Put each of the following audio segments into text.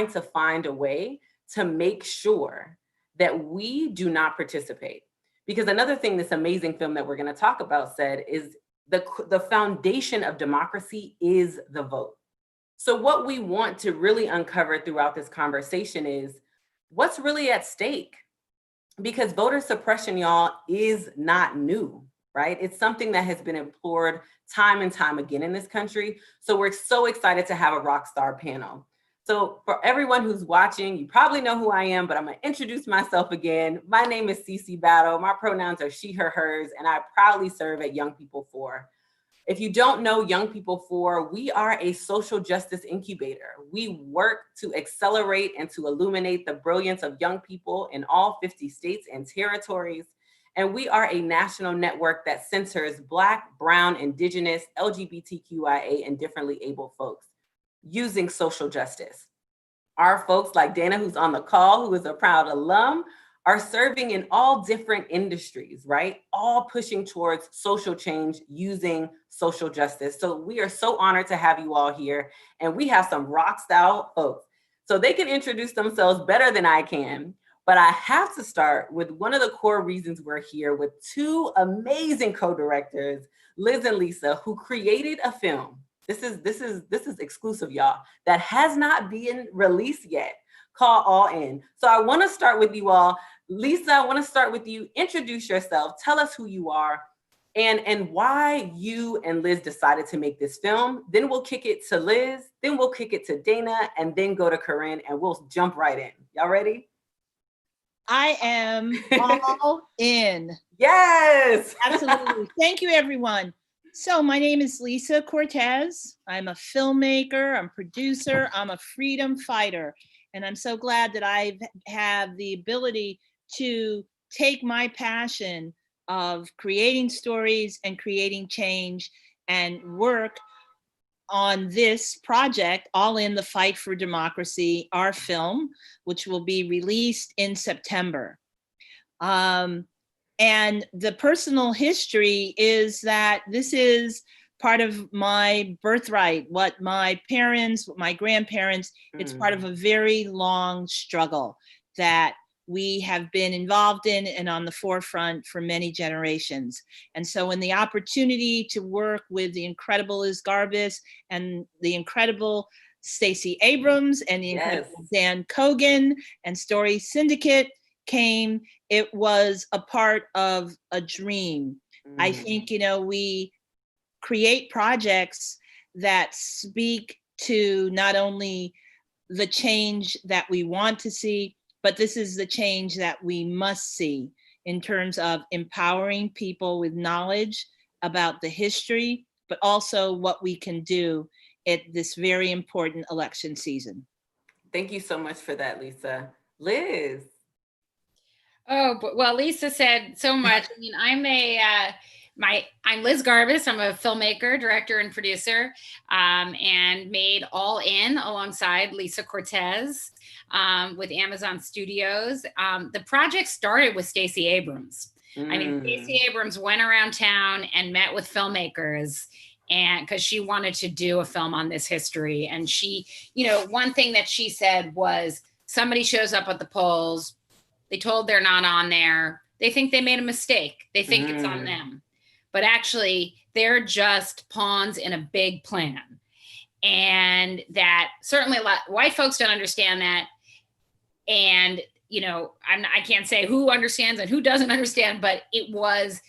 to find a way to make sure that we do not participate. Because another thing this amazing film that we're going to talk about said is the foundation of democracy is the vote. So what we want to really uncover throughout this conversation is what's really at stake. Because voter suppression, y'all, is not new, right? It's something that has been implored time and time again in this country. So we're so excited to have a rock star panel. So for everyone who's watching, you probably know who I am, but I'm gonna introduce myself again. My name is Cece Battle. My pronouns are she, her, hers, and I proudly serve at Young People For. If you don't know Young People For, we are a social justice incubator. We work to accelerate and to illuminate the brilliance of young people in all 50 states and territories. And we are a national network that centers Black, Brown, Indigenous, LGBTQIA, and differently abled folks using social justice. Our folks like Dana, who's on the call, who is a proud alum, are serving in all different industries, right? All pushing towards social change using social justice. So we are so honored to have you all here. And we have some rock style folks. So they can introduce themselves better than I can. But I have to start with one of the core reasons we're here with two amazing co-directors, Liz and Lisa, who created a film. This is exclusive, y'all, that has not been released yet, called All In. So I want to start with you all. Lisa, I want to start with you. Introduce yourself. Tell us who you are and why you and Liz decided to make this film. Then we'll kick it to Liz. Then we'll kick it to Dana and then go to Corryn and we'll jump right in. Y'all ready? I am all in. Yes. Absolutely. Thank you, everyone. So my name is Lisa Cortez. I'm a filmmaker, I'm a producer, I'm a freedom fighter. And I'm so glad that I have the ability to take my passion of creating stories and creating change and work on this project, All In the Fight for Democracy, our film, which will be released in September. And the personal history is that this is part of my birthright, what my parents, what my grandparents, it's part of a very long struggle that we have been involved in and on the forefront for many generations. And so when the opportunity to work with the incredible Liz Garbus and the incredible Stacey Abrams and the incredible Dan Kogan and Story Syndicate came, it was a part of a dream. I think, we create projects that speak to not only the change that we want to see, but this is the change that we must see in terms of empowering people with knowledge about the history, but also what we can do at this very important election season. Thank you so much for that, Lisa. Liz. Oh, well, Lisa said so much. I mean, I'm Liz Garbus. I'm a filmmaker, director, and producer, and made All In alongside Lisa Cortez with Amazon Studios. The project started with Stacey Abrams. I mean, Stacey Abrams went around town and met with filmmakers, and because she wanted to do a film on this history. And she, one thing that she said was, somebody shows up at the polls, they told they're not on there, they think they made a mistake, they think it's on them. But actually, they're just pawns in a big plan. And that certainly a lot white folks don't understand that. And, I can't say who understands and who doesn't understand, but it was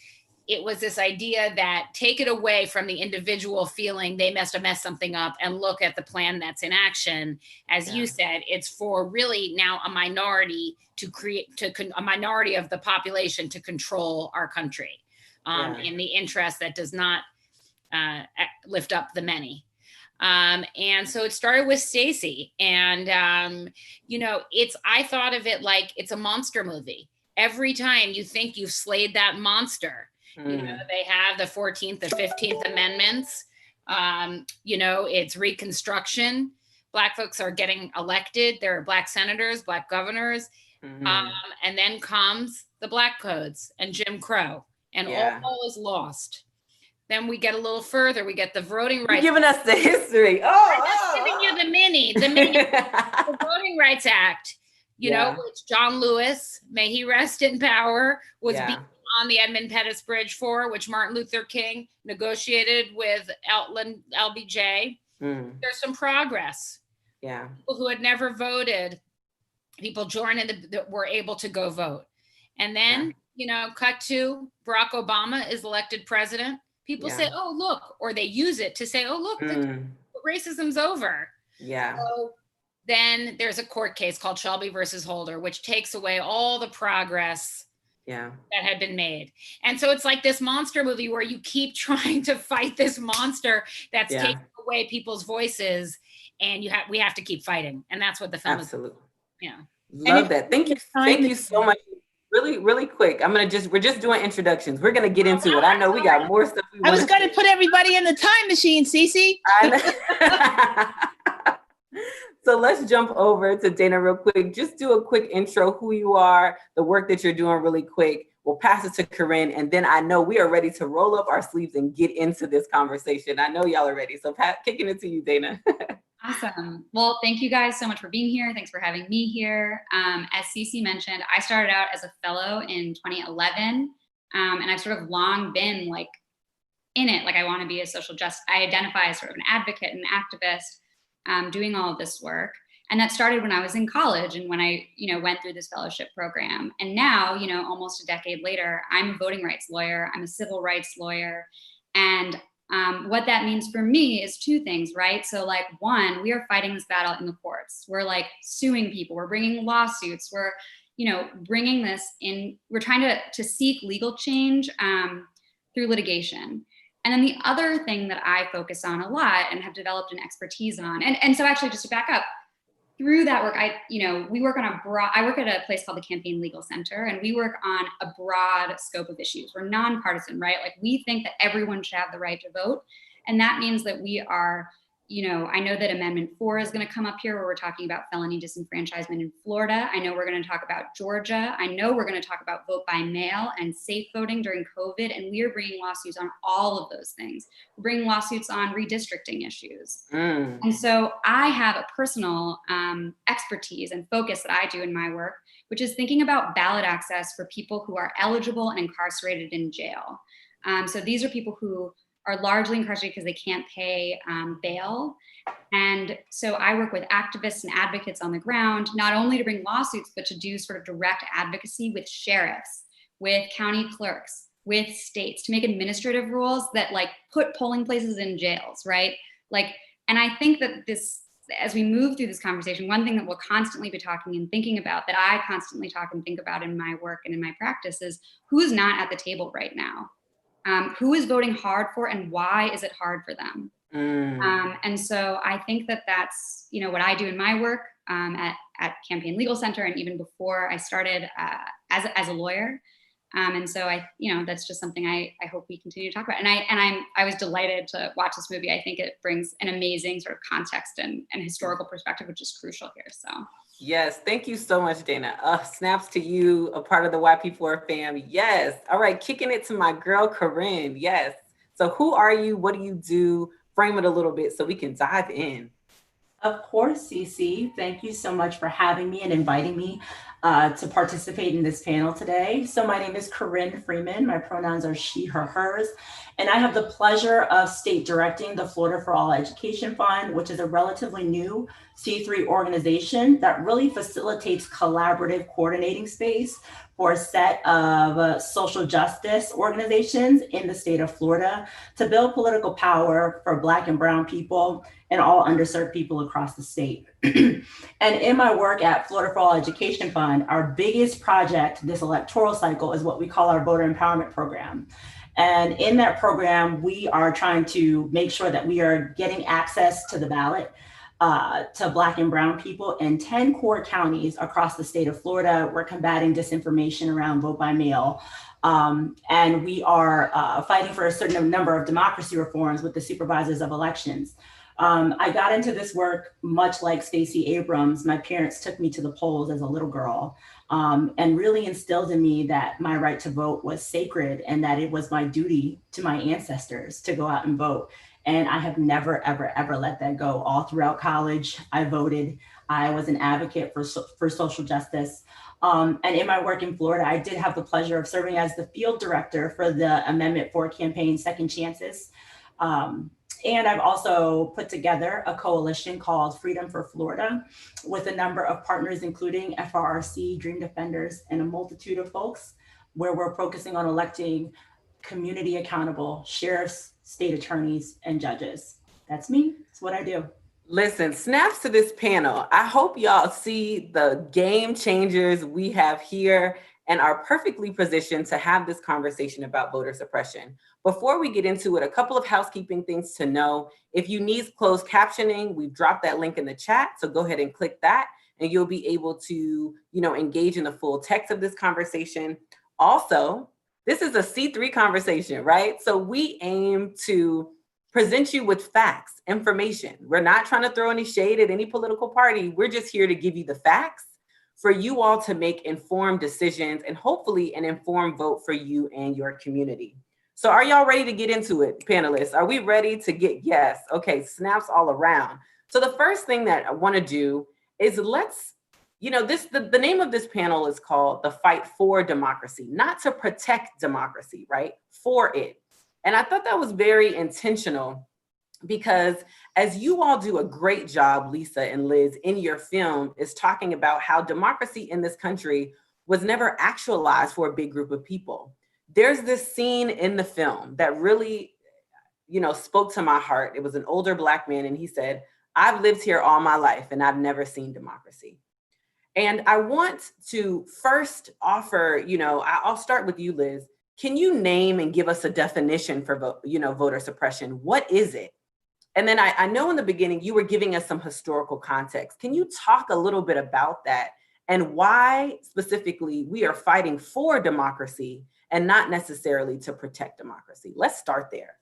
this idea that take it away from the individual feeling they must have messed something up and look at the plan that's in action. As you said, it's for really now a minority a minority of the population to control our country. In the interest that does not lift up the many. And so it started with Stacey. And, I thought of it like it's a monster movie. Every time you think you've slayed that monster, they have the 14th and 15th Amendments. It's Reconstruction. Black folks are getting elected. There are Black senators, Black governors. And then comes the Black codes and Jim Crow. And all is lost. Then we get a little further. We get the Voting You're Rights. giving us the history. I'm just giving you the mini, the Voting Rights Act, you know, which John Lewis, may he rest in power, was beaten on the Edmund Pettus Bridge for, which Martin Luther King negotiated with LBJ. There's some progress. Yeah. People who had never voted, people joined that were able to go vote. And then, you know, cut to Barack Obama is elected president. People say, oh, look, or they use it to say, oh, look, racism's over. Yeah. So then there's a court case called Shelby versus Holder, which takes away all the progress that had been made. And so it's like this monster movie where you keep trying to fight this monster that's taking away people's voices, and we have to keep fighting. And that's what the film is. Yeah. Love that. Thank you so much. Really, really quick. We're just doing introductions. We're gonna get into it. I know we got more stuff. I was gonna put everybody in the time machine, Cece. So let's jump over to Dana real quick. Just do a quick intro, who you are, the work that you're doing really quick. We'll pass it to Corryn, and then I know we are ready to roll up our sleeves and get into this conversation. I know y'all are ready. So kicking it to you, Dana. Awesome. Well, thank you guys so much for being here. Thanks for having me here. As Cece mentioned, I started out as a fellow in 2011, and I've sort of long been like in it. Like I want to be a social justice. I identify as sort of an advocate and activist, doing all of this work. And that started when I was in college and when I, you know, went through this fellowship program. And now, you know, almost a decade later, I'm a voting rights lawyer. I'm a civil rights lawyer. And what that means for me is two things, right? So like, one, we are fighting this battle in the courts. We're like suing people. We're bringing lawsuits. We're, you know, bringing this in. We're trying to seek legal change through litigation. And then the other thing that I focus on a lot and have developed an expertise on, and so actually just to back up, through that work, we work on I work at a place called the Campaign Legal Center, and we work on a broad scope of issues. We're nonpartisan, right? Like we think that everyone should have the right to vote. And that means that we are, you know, I know that Amendment 4 is going to come up here where we're talking about felony disenfranchisement in Florida. I know we're going to talk about Georgia. I know we're going to talk about vote by mail and safe voting during COVID. And we are bringing lawsuits on all of those things. We're bringing lawsuits on redistricting issues. And so I have a personal expertise and focus that I do in my work, which is thinking about ballot access for people who are eligible and incarcerated in jail. So these are people who are largely incarcerated because they can't pay bail. And so I work with activists and advocates on the ground, not only to bring lawsuits, but to do sort of direct advocacy with sheriffs, with county clerks, with states, to make administrative rules that like put polling places in jails, right? Like, and I think that this, as we move through this conversation, one thing that we'll constantly be talking and thinking about, that I constantly talk and think about in my work and in my practice, is who's not at the table right now? Who is voting hard for, and why is it hard for them? And so I think that that's, you know, what I do in my work at Campaign Legal Center, and even before I started as a lawyer. And so that's just something I hope we continue to talk about. And I was delighted to watch this movie. I think it brings an amazing sort of context and historical perspective, which is crucial here. So. Yes, thank you so much, Dana. Snaps to you, a part of the YP4 fam. Yes. All right, kicking it to my girl, Corryn. Yes. So who are you? What do you do? Frame it a little bit so we can dive in. Of course, Cece. Thank you so much for having me and inviting me to participate in this panel today. So my name is Corryn Freeman. My pronouns are she, her, hers. And I have the pleasure of state directing the Florida for All Education Fund, which is a relatively new C3 organization that really facilitates collaborative coordinating space for a set of social justice organizations in the state of Florida to build political power for Black and Brown people and all underserved people across the state. And in my work at Florida for All Education Fund, our biggest project this electoral cycle is what we call our voter empowerment program. And in that program, we are trying to make sure that we are getting access to the ballot to Black and Brown people in 10 core counties across the state of Florida. We're combating disinformation around vote by mail. And we are fighting for a certain number of democracy reforms with the supervisors of elections. I got into this work much like Stacey Abrams. My parents took me to the polls as a little girl, and really instilled in me that my right to vote was sacred and that it was my duty to my ancestors to go out and vote. And I have never, ever, ever let that go. All throughout college, I voted. I was an advocate for social justice. And in my work in Florida, I did have the pleasure of serving as the field director for the Amendment 4 campaign, Second Chances. And I've also put together a coalition called Freedom for Florida with a number of partners, including FRRC, Dream Defenders, and a multitude of folks, where we're focusing on electing community accountable sheriffs, state attorneys, and judges. That's me. That's what I do. Listen, snaps to this panel. I hope y'all see the game changers we have here and are perfectly positioned to have this conversation about voter suppression. Before we get into it, a couple of housekeeping things to know. If you need closed captioning, we've dropped that link in the chat, so go ahead and click that and you'll be able to, engage in the full text of this conversation. Also, this is a C3 conversation, right? So we aim to present you with facts, information. We're not trying to throw any shade at any political party. We're just here to give you the facts for you all to make informed decisions and hopefully an informed vote for you and your community. So are y'all ready to get into it, panelists? Are we ready to get, yes, okay, snaps all around. So the first thing that I wanna do is the name of this panel is called The Fight for Democracy, not to protect democracy, right? For it. And I thought that was very intentional because as you all do a great job, Lisa and Liz, in your film, is talking about how democracy in this country was never actualized for a big group of people. There's this scene in the film that really, spoke to my heart. It was an older Black man and he said, "I've lived here all my life and I've never seen democracy." And I want to first offer, I'll start with you, Liz. Can you name and give us a definition for voter suppression? What is it? And then I know in the beginning you were giving us some historical context. Can you talk a little bit about that and why specifically we are fighting for democracy and not necessarily to protect democracy? Let's start there.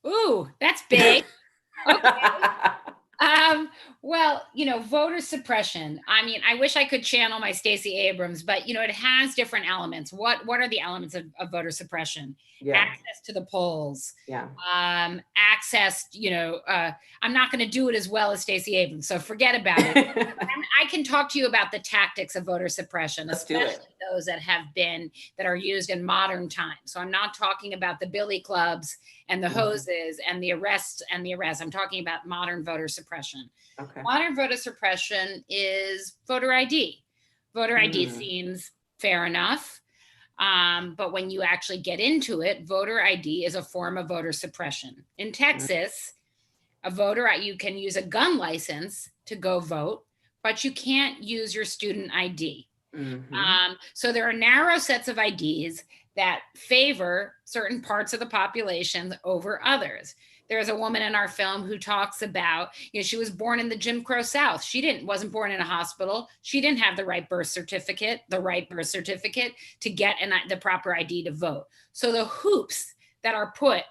Ooh, that's big. Okay. Well, voter suppression. I mean, I wish I could channel my Stacey Abrams, but it has different elements. What are the elements of voter suppression? Yeah. Access to the polls. Yeah. Access, I'm not going to do it as well as Stacey Abrams, so forget about it. I can talk to you about the tactics of voter suppression, especially those that are used in modern times. So I'm not talking about the billy clubs and the hoses and the arrests. I'm talking about modern voter suppression. Okay. Modern voter suppression is voter ID. Voter ID seems fair enough. But when you actually get into it, voter ID is a form of voter suppression. In Texas, you can use a gun license to go vote, but you can't use your student ID. So there are narrow sets of IDs that favor certain parts of the population over others. There's a woman in our film who talks about, she was born in the Jim Crow South. She wasn't born in a hospital. She didn't have the right birth certificate to get the proper ID to vote. So the hoops that are put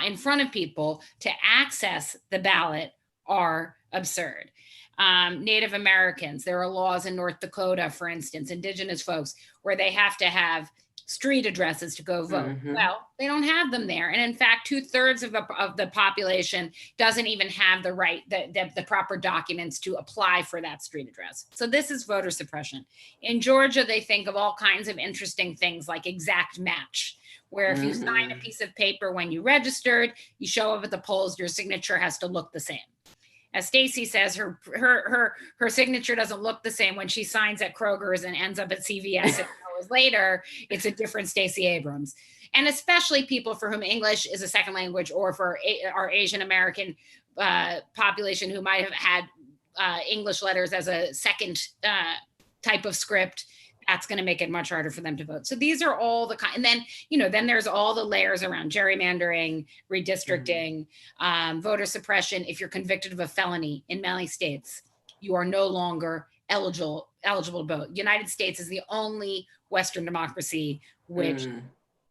in front of people to access the ballot are absurd. Native Americans, there are laws in North Dakota, for instance, indigenous folks, where they have to have street addresses to go vote. Well, they don't have them there. And in fact, 2/3 of the population doesn't even have the proper documents to apply for that street address. So this is voter suppression. In Georgia, they think of all kinds of interesting things like exact match, where if you sign a piece of paper when you registered, you show up at the polls, your signature has to look the same. As Stacey says, her signature doesn't look the same when she signs at Kroger's and ends up at CVS hours later. It's a different Stacey Abrams. And especially people for whom English is a second language, or for our Asian American population who might have had English letters as a second type of script, that's going to make it much harder for them to vote. So these are all the and then, then there's all the layers around gerrymandering, redistricting, voter suppression. If you're convicted of a felony in many states, you are no longer eligible to vote. United States is the only Western democracy which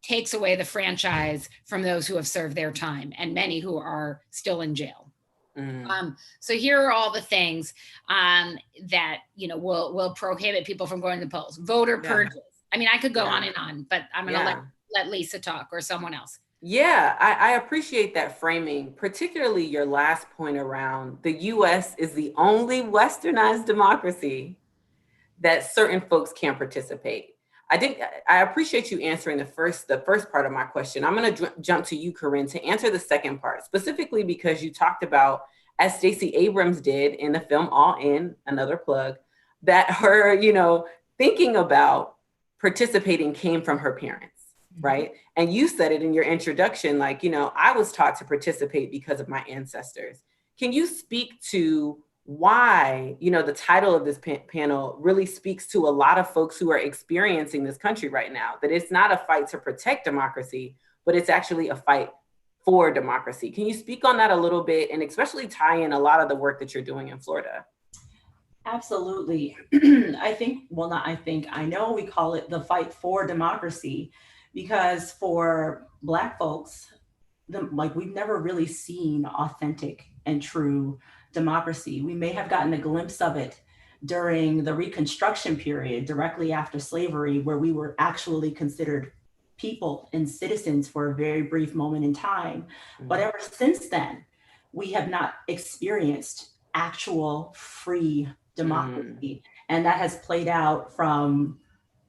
takes away the franchise from those who have served their time, and many who are still in jail. So here are all the things that, you know, will prohibit people from going to the polls. Voter purges. I mean, I could go on and on, but I'm going to let Lisa talk, or someone else. Yeah, I appreciate that framing, particularly your last point around the US is the only westernized democracy that certain folks can't participate. I appreciate you answering the first part of my question. I'm going to jump to you, Corryn, to answer the second part, specifically because you talked about, as Stacey Abrams did in the film All In, another plug, that her, you know, thinking about participating came from her parents, right? And you said it in your introduction, like, you know, I was taught to participate because of my ancestors. Can you speak to why, you know, the title of this panel really speaks to a lot of folks who are experiencing this country right now, that it's not a fight to protect democracy, but it's actually a fight for democracy. Can you speak on that a little bit, and especially tie in a lot of the work that you're doing in Florida? Absolutely. I know we call it the fight for democracy because for Black folks, we've never really seen authentic and true democracy. We may have gotten a glimpse of it during the Reconstruction period, directly after slavery, where we were actually considered people and citizens for a very brief moment in time. But ever since then, we have not experienced actual free democracy. And that has played out from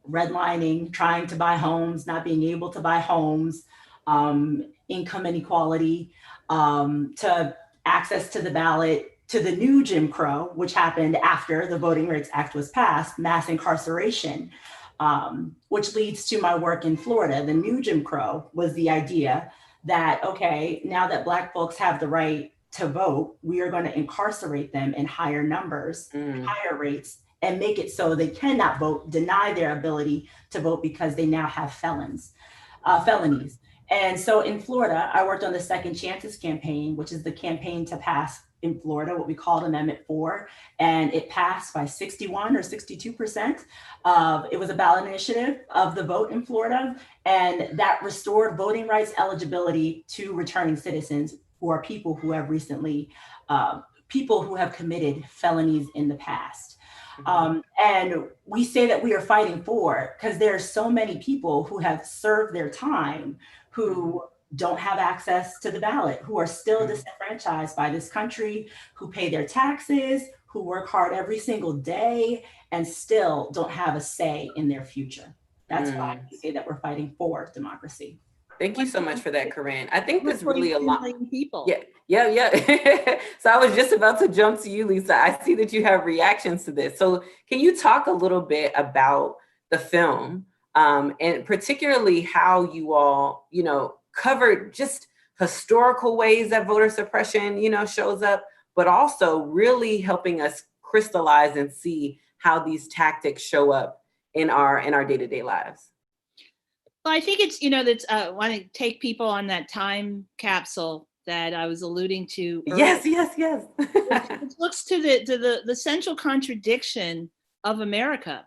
redlining, trying to buy homes, not being able to buy homes, income inequality, to access to the ballot, to the new Jim Crow, which happened after the Voting Rights Act was passed, mass incarceration, which leads to my work in Florida. The new Jim Crow was the idea that, okay, now that Black folks have the right to vote, we are going to incarcerate them in higher numbers, higher rates, and make it so they cannot vote, deny their ability to vote because they now have felonies. And so in Florida, I worked on the Second Chances campaign, which is the campaign to pass in Florida, what we called Amendment 4, and it passed by 61 or 62%. It was a ballot initiative of the vote in Florida, and that restored voting rights eligibility to returning citizens who are people who have recently, people who have committed felonies in the past. And we say that we are fighting for because there are so many people who have served their time who don't have access to the ballot, who are still disenfranchised by this country, who pay their taxes, who work hard every single day, and still don't have a say in their future. That's why we say that we're fighting for democracy. Thank you so much for that, Corryn. I think there's really a lot. People. Yeah. So I was just about to jump to you, Lisa. I see that you have reactions to this. So can you talk a little bit about the film, and particularly how you all, you know, covered just historical ways that voter suppression, you know, shows up, but also really helping us crystallize and see how these tactics show up in our day-to-day lives? Well, I think it's, you know, that's want to take people on that time capsule that I was alluding to earlier. Yes. It looks to the central contradiction of America.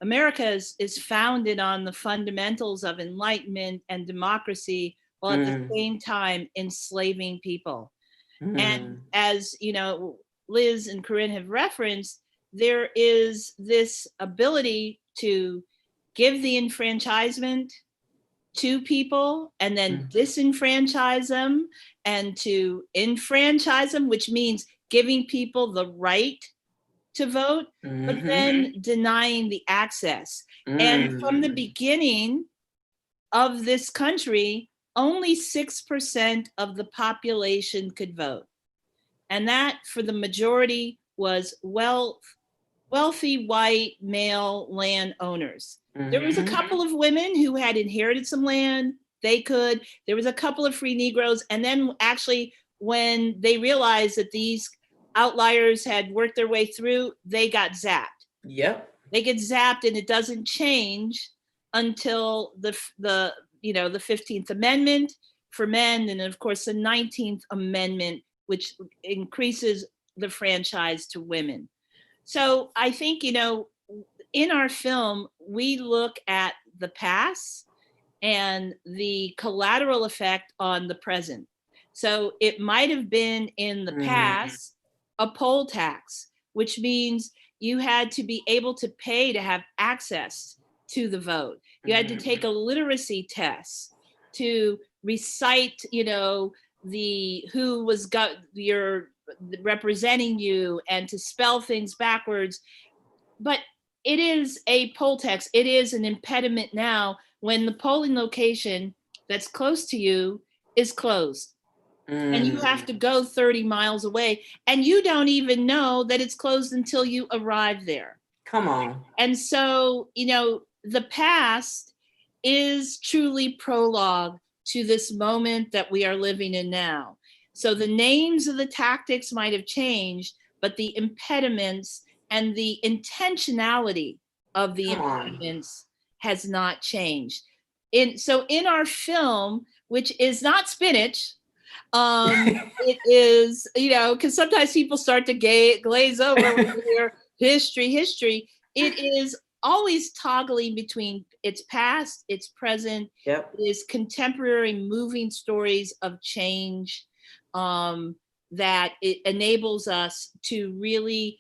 America is founded on the fundamentals of enlightenment and democracy, while at the same time enslaving people. And as you know, Liz and Corryn have referenced, there is this ability to give the enfranchisement to people and then disenfranchise them, and to enfranchise them, which means giving people the right to vote, but then denying the access. And from the beginning of this country, only 6% of the population could vote. And that, for the majority, was wealthy white male landowners. There was a couple of women who had inherited some land, they could. There was a couple of free Negroes. And then actually, when they realized that these outliers had worked their way through, they got zapped. Yep. They get zapped, and it doesn't change until the 15th Amendment for men, and of course the 19th Amendment, which increases the franchise to women. So I think, you know, in our film, we look at the past and the collateral effect on the present. So it might have been in the past a poll tax, which means you had to be able to pay to have access to the vote. You had to take a literacy test to recite, who was representing you, and to spell things backwards. But it is a poll tax. It is an impediment now when the polling location that's close to you is closed. And you have to go 30 miles away, and you don't even know that it's closed until you arrive there. Come on. And so, the past is truly prologue to this moment that we are living in now. So the names of the tactics might have changed, but the impediments and the intentionality of the impediments has not changed. So in our film, which is not spinach, it is, because sometimes people start to glaze over when you hear history. It is always toggling between its past, its present, Yep. It is contemporary moving stories of change, that it enables us to really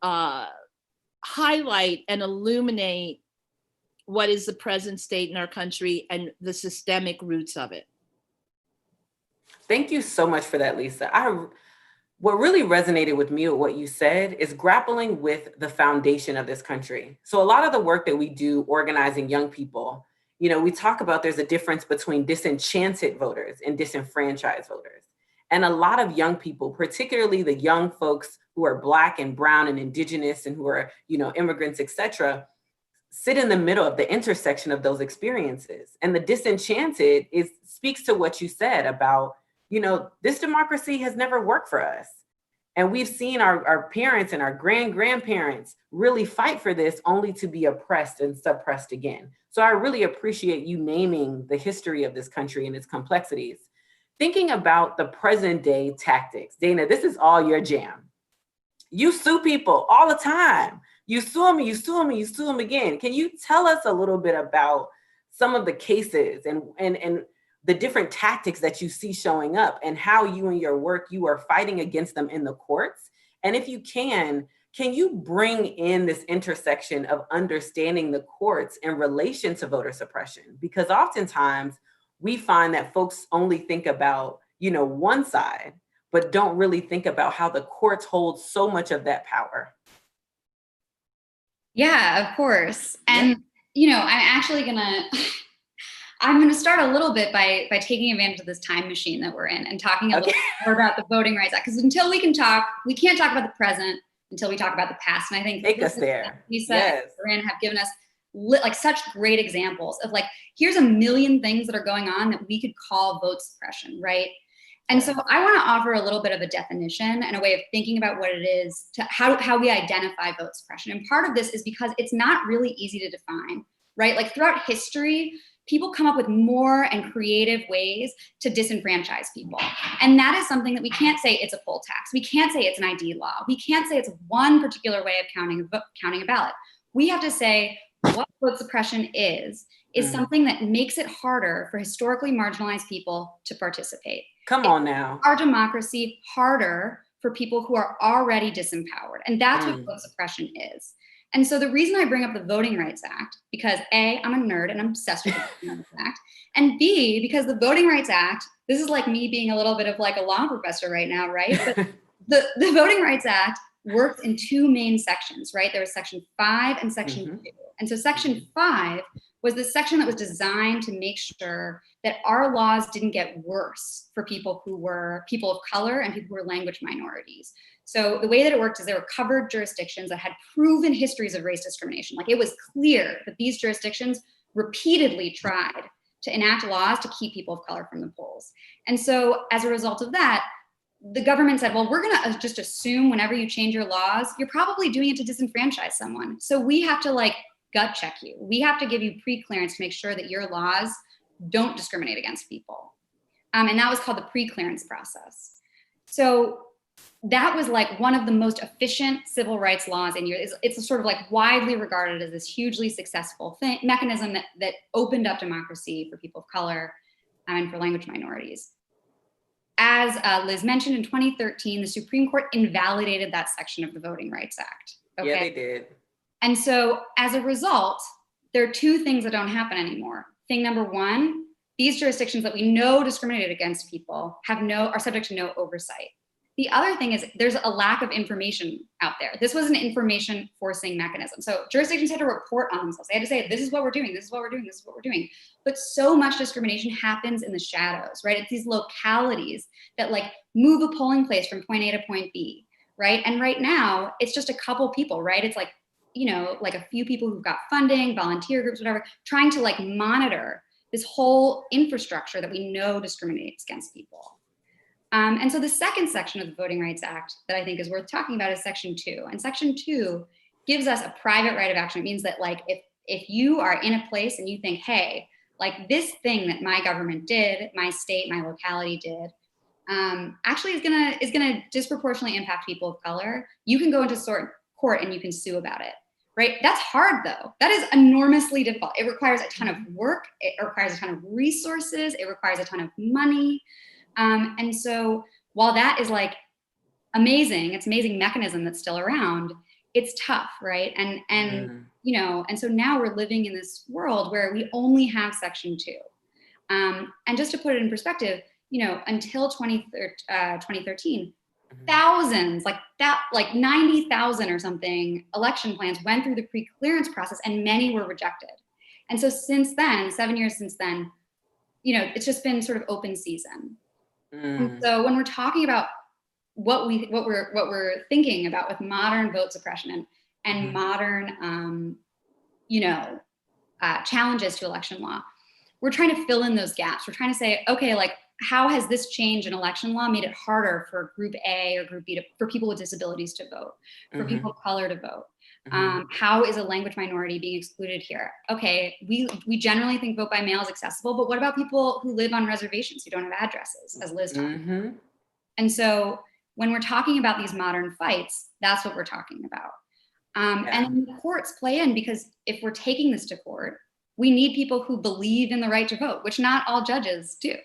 highlight and illuminate what is the present state in our country and the systemic roots of it. Thank you so much for that, Lisa. What really resonated with me with what you said is grappling with the foundation of this country. So a lot of the work that we do organizing young people, we talk about there's a difference between disenchanted voters and disenfranchised voters. And a lot of young people, particularly the young folks who are Black and brown and indigenous and who are, immigrants, et cetera, sit in the middle of the intersection of those experiences. And the disenchanted speaks to what you said about, this democracy has never worked for us. And we've seen our parents and our grandparents really fight for this only to be oppressed and suppressed again. So I really appreciate you naming the history of this country and its complexities. Thinking about the present day tactics, Dana, this is all your jam. You sue people all the time. You sue them, you sue them, you sue them again. Can you tell us a little bit about some of the cases and the different tactics that you see showing up and how you in your work, you are fighting against them in the courts? And if you can you bring in this intersection of understanding the courts in relation to voter suppression? Because oftentimes we find that folks only think about, one side, but don't really think about how the courts hold so much of that power. Yeah, of course. And, I'm going to start a little bit by taking advantage of this time machine that we're in and talking a little bit more about the Voting Rights Act. Because until we can't talk about the present until we talk about the past. And I think take us there. Lisa and Corryn have given us such great examples of here's a million things that are going on that we could call vote suppression, right? And so I want to offer a little bit of a definition and a way of thinking about what it is to how we identify vote suppression. And part of this is because it's not really easy to define, right? Throughout history, people come up with more and creative ways to disenfranchise people. And that is something that we can't say it's a poll tax. We can't say it's an ID law. We can't say it's one particular way of counting a ballot. We have to say what vote suppression is something that makes it harder for historically marginalized people to participate. Come on now. Our democracy harder for people who are already disempowered. And that's what vote suppression is. And so the reason I bring up the Voting Rights Act, because A, I'm a nerd and I'm obsessed with the Voting Rights Act, and B, because the Voting Rights Act, this is like me being a little bit of a law professor right now, right? But the Voting Rights Act works in two main sections, right? There was Section 5 and Section 2. And so Section 5 was the section that was designed to make sure that our laws didn't get worse for people who were people of color and people who were language minorities. So the way that it worked is there were covered jurisdictions that had proven histories of race discrimination. It was clear that these jurisdictions repeatedly tried to enact laws to keep people of color from the polls. And so as a result of that, the government said, well, we're gonna just assume whenever you change your laws, you're probably doing it to disenfranchise someone. So we have to gut check you. We have to give you pre-clearance to make sure that your laws don't discriminate against people. And that was called the pre-clearance process. So that was one of the most efficient civil rights laws in years. It's a sort of widely regarded as this hugely successful mechanism that opened up democracy for people of color and for language minorities. as Liz mentioned, in 2013, the Supreme Court invalidated that section of the Voting Rights Act. Okay? Yeah, they did. And so as a result, there are two things that don't happen anymore. Thing number one, these jurisdictions that we know discriminated against people are subject to no oversight. The other thing is there's a lack of information out there. This was an information forcing mechanism. So jurisdictions had to report on themselves. They had to say, this is what we're doing, this is what we're doing, this is what we're doing. But so much discrimination happens in the shadows, right? It's these localities that like move a polling place from point A to point B, right? And right now, it's just a couple people, right? It's like, you know, like a few people who've got funding, volunteer groups, whatever, trying to like monitor this whole infrastructure that we know discriminates against people. And so the second section of the Voting Rights Act that I think is worth talking about is Section 2. And Section 2 gives us a private right of action. It means that like if you are in a place and you think, hey, like this thing that my government did, my state, my locality did, actually is gonna disproportionately impact people of color, you can go into court and you can sue about it. Right? That's hard though. That is enormously difficult. It requires a ton of work. It requires a ton of resources. It requires a ton of money. And so while that is like amazing, it's an amazing mechanism that's still around, it's tough, right? And you know, and so now we're living in this world where we only have Section 2. And just to put it in perspective, you know, until 2013, thousands, like 90,000 or something election plans went through the pre-clearance process and many were rejected. And so since then, 7 years since then, you know, it's just been sort of open season. And so when we're talking about what we're thinking about with modern vote suppression and modern, you know, challenges to election law, we're trying to fill in those gaps. We're trying to say, okay, like, how has this change in election law made it harder for Group A or Group B for people with disabilities to vote, for people of color to vote? How is a language minority being excluded here? Okay, we generally think vote by mail is accessible, but what about people who live on reservations who don't have addresses, as Liz talked about? And so when we're talking about these modern fights, that's what we're talking about. And the courts play in, because if we're taking this to court, we need people who believe in the right to vote, which not all judges do.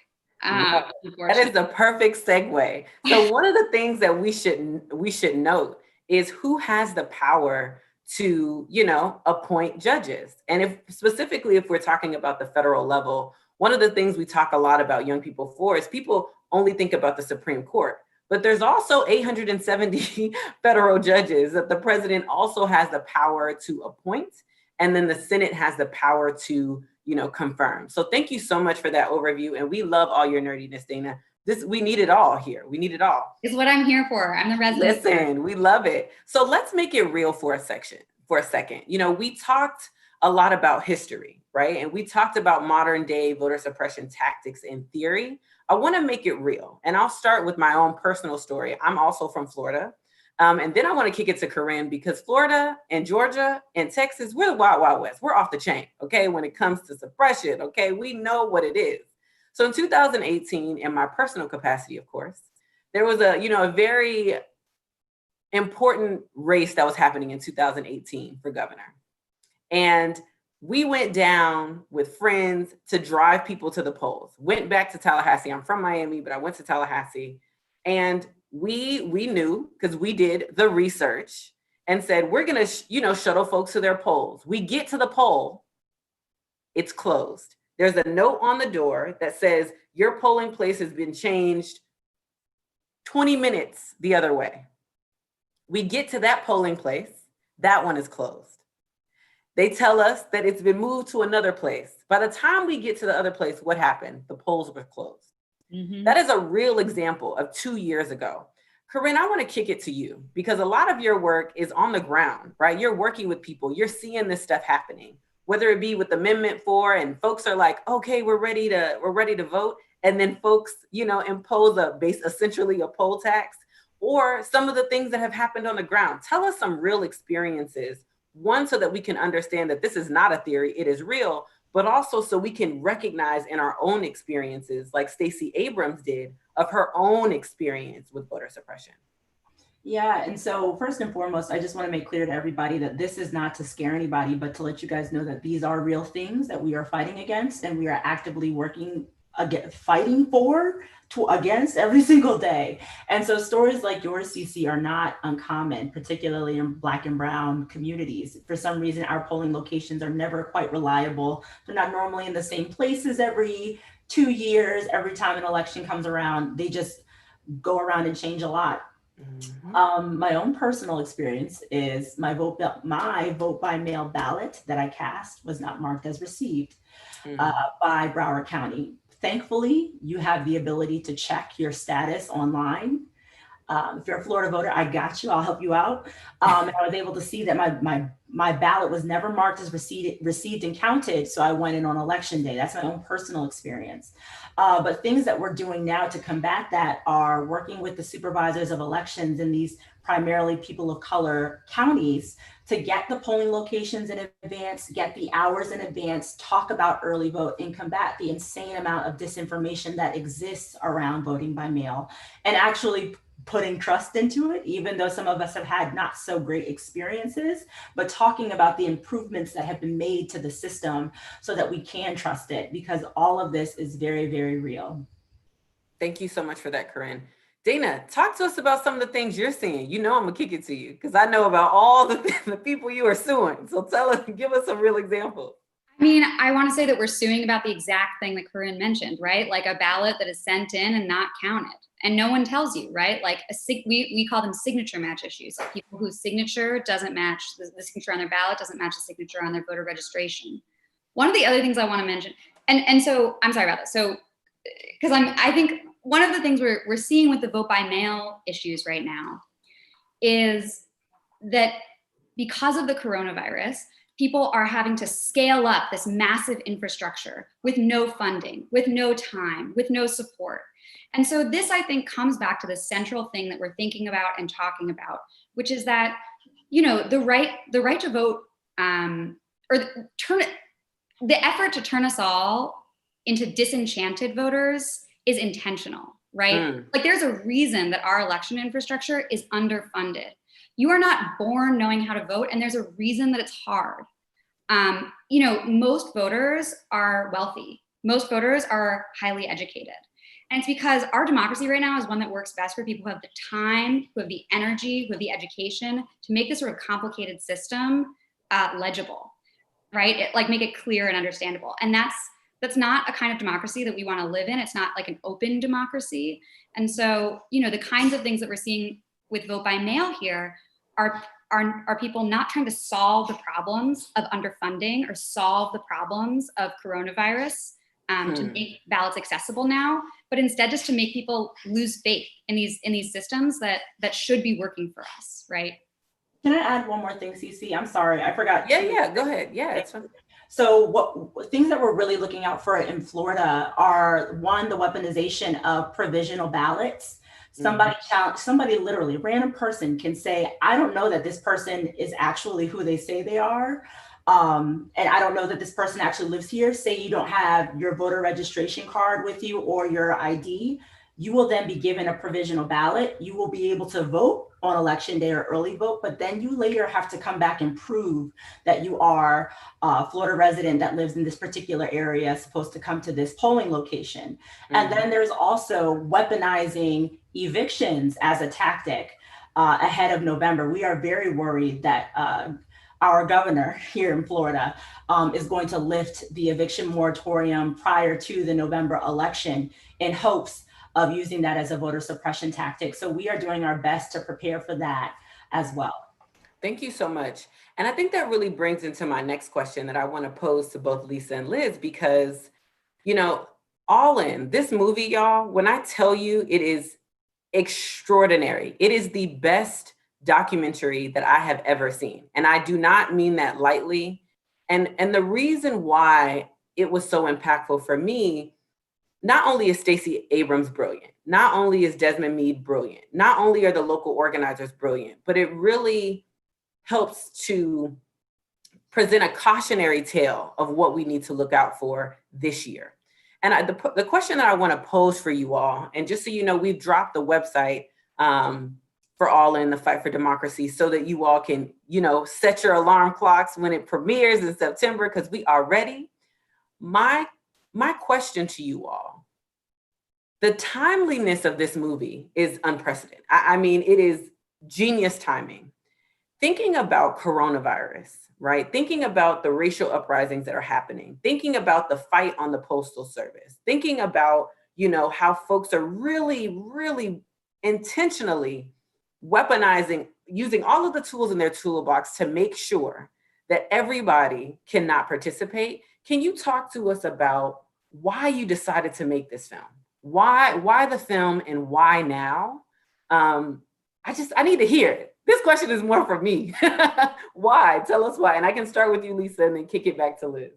That is the perfect segue. So one of the things that we should note is who has the power to, you know, appoint judges. And if we're talking about the federal level, one of the things we talk a lot about young people for is people only think about the Supreme Court, but there's also 870 federal judges that the president also has the power to appoint. And then the Senate has the power to, you know, confirm. So thank you so much for that overview. And we love all your nerdiness, Dana. We need it all here. We need it all. It's what I'm here for. I'm the resident. Listen, we love it. So let's make it real for a second. You know, we talked a lot about history, right? And we talked about modern day voter suppression tactics in theory. I want to make it real. And I'll start with my own personal story. I'm also from Florida. And then I want to kick it to Corryn, because Florida and Georgia and Texas, we're the wild, wild west. We're off the chain, okay? When it comes to suppression, okay? We know what it is. So in 2018, in my personal capacity, of course, there was a very important race that was happening in 2018 for governor. And we went down with friends to drive people to the polls. Went back to Tallahassee. I'm from Miami, but I went to Tallahassee. And we knew, because we did the research and said, we're going to, shuttle folks to their polls. We get to the poll, it's closed. There's a note on the door that says your polling place has been changed 20 minutes the other way. We get to that polling place, that one is closed. They tell us that it's been moved to another place. By the time we get to the other place, what happened? The polls were closed. That is a real example of 2 years ago. Corryn, I want to kick it to you, because a lot of your work is on the ground, right? You're working with people, you're seeing this stuff happening, whether it be with Amendment 4 and folks are like, okay, we're ready to vote. And then folks, impose essentially a poll tax, or some of the things that have happened on the ground. Tell us some real experiences, one, so that we can understand that this is not a theory, it is real, but also so we can recognize in our own experiences, like Stacey Abrams did, of her own experience with voter suppression. Yeah, and so first and foremost, I just want to make clear to everybody that this is not to scare anybody, but to let you guys know that these are real things that we are fighting against, and we are actively working fighting for against every single day. And so stories like yours, Cece, are not uncommon, particularly in Black and Brown communities. For some reason, our polling locations are never quite reliable. They're not normally in the same places every 2 years. Every time an election comes around, they just go around and change a lot. My own personal experience is my vote by mail ballot that I cast was not marked as received by Broward County. Thankfully, you have the ability to check your status online. If you're a Florida voter, I got you. I'll help you out. And I was able to see that my ballot was never marked as received and counted. So I went in on election day. That's my own personal experience. But things that we're doing now to combat that are working with the supervisors of elections in these primarily people of color counties to get the polling locations in advance, get the hours in advance, talk about early vote, and combat the insane amount of disinformation that exists around voting by mail, and actually putting trust into it, even though some of us have had not so great experiences, but talking about the improvements that have been made to the system so that we can trust it, because all of this is very, very real. Thank you so much for that, Corryn. Dana, talk to us about some of the things you're seeing. You know I'm gonna kick it to you because I know about all the people you are suing. So give us some real examples. I mean, I want to say that we're suing about the exact thing that Corryn mentioned, right? Like a ballot that is sent in and not counted. And no one tells you, right? Like we call them signature match issues, like people whose signature doesn't match, the signature on their ballot doesn't match the signature on their voter registration. One of the other things I want to mention, and so I'm sorry about that. So, because I think one of the things we're seeing with the vote by mail issues right now is that because of the coronavirus, people are having to scale up this massive infrastructure with no funding, with no time, with no support. And so this, I think, comes back to the central thing that we're thinking about and talking about, which is that, you know, the right to vote, the effort to turn us all into disenchanted voters is intentional, right? Like there's a reason that our election infrastructure is underfunded. You are not born knowing how to vote, and there's a reason that it's hard. You know, most voters are wealthy. Most voters are highly educated. And it's because our democracy right now is one that works best for people who have the time, who have the energy, who have the education to make this sort of complicated system legible, right? Like make it clear and understandable. And that's not a kind of democracy that we want to live in. It's not like an open democracy. And so, you know, the kinds of things that we're seeing with vote by mail here are people not trying to solve the problems of underfunding or solve the problems of coronavirus to make ballots accessible now, but instead just to make people lose faith in these systems that should be working for us, right? Can I add one more thing, Cece? I'm sorry, I forgot. Yeah, go ahead. Yeah, it's fine. So what things that we're really looking out for in Florida are, one, the weaponization of provisional ballots. Somebody literally, a random person can say, I don't know that this person is actually who they say they are. And I don't know that this person actually lives here. Say you don't have your voter registration card with you or your ID. You will then be given a provisional ballot. You will be able to vote on election day or early vote, but then you later have to come back and prove that you are a Florida resident that lives in this particular area, supposed to come to this polling location. And then there's also weaponizing evictions as a tactic ahead of November. We are very worried that our governor here in Florida is going to lift the eviction moratorium prior to the November election in hopes of using that as a voter suppression tactic. So we are doing our best to prepare for that as well. Thank you so much. And I think that really brings into my next question that I want to pose to both Lisa and Liz, because, you know, All In, this movie, y'all, when I tell you it is extraordinary, it is the best documentary that I have ever seen. And I do not mean that lightly. And the reason why it was so impactful for me, not only is Stacey Abrams brilliant, not only is Desmond Meade brilliant, not only are the local organizers brilliant, but it really helps to present a cautionary tale of what we need to look out for this year. And the question that I want to pose for you all, and just so you know, we've dropped the website for All In, the Fight for Democracy, so that you all can, you know, set your alarm clocks when it premieres in September, because we are ready. My question to you all The timeliness of this movie is unprecedented. I mean, it is genius timing. Thinking about coronavirus, right? Thinking about the racial uprisings that are happening, thinking about the fight on the Postal Service, thinking about, how folks are really, really intentionally weaponizing, using all of the tools in their toolbox to make sure that everybody cannot participate. Can you talk to us about why you decided to make this film? Why the film and why now? I need to hear it. This question is more for me. Why? Tell us why. And I can start with you, Lisa, and then kick it back to Liz.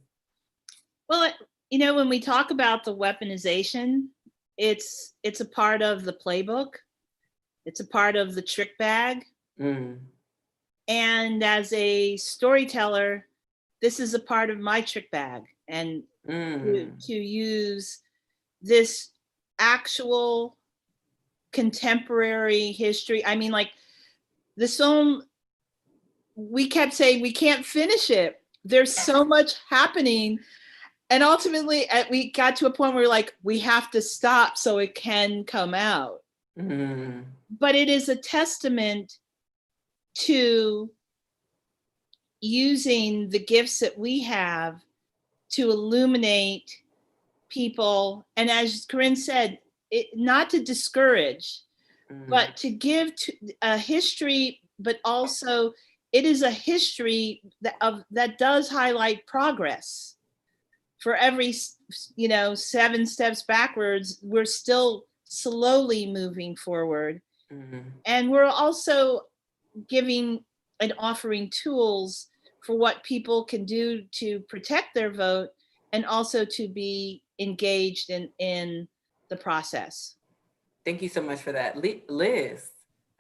Well, when we talk about the weaponization, it's a part of the playbook. It's a part of the trick bag. Mm. And as a storyteller, this is a part of my trick bag. And to use this actual contemporary history. I mean, like the film, we kept saying we can't finish it. There's so much happening. And ultimately, we got to a point where we're like, we have to stop so it can come out. Mm. But it is a testament to using the gifts that we have to illuminate people. And as Corryn said, not to discourage, but to give to a history, but also it is a history that does highlight progress. For every, 7 steps backwards, we're still slowly moving forward. Mm-hmm. And we're also giving and offering tools for what people can do to protect their vote and also to be engaged in the process. Thank you so much for that. Liz,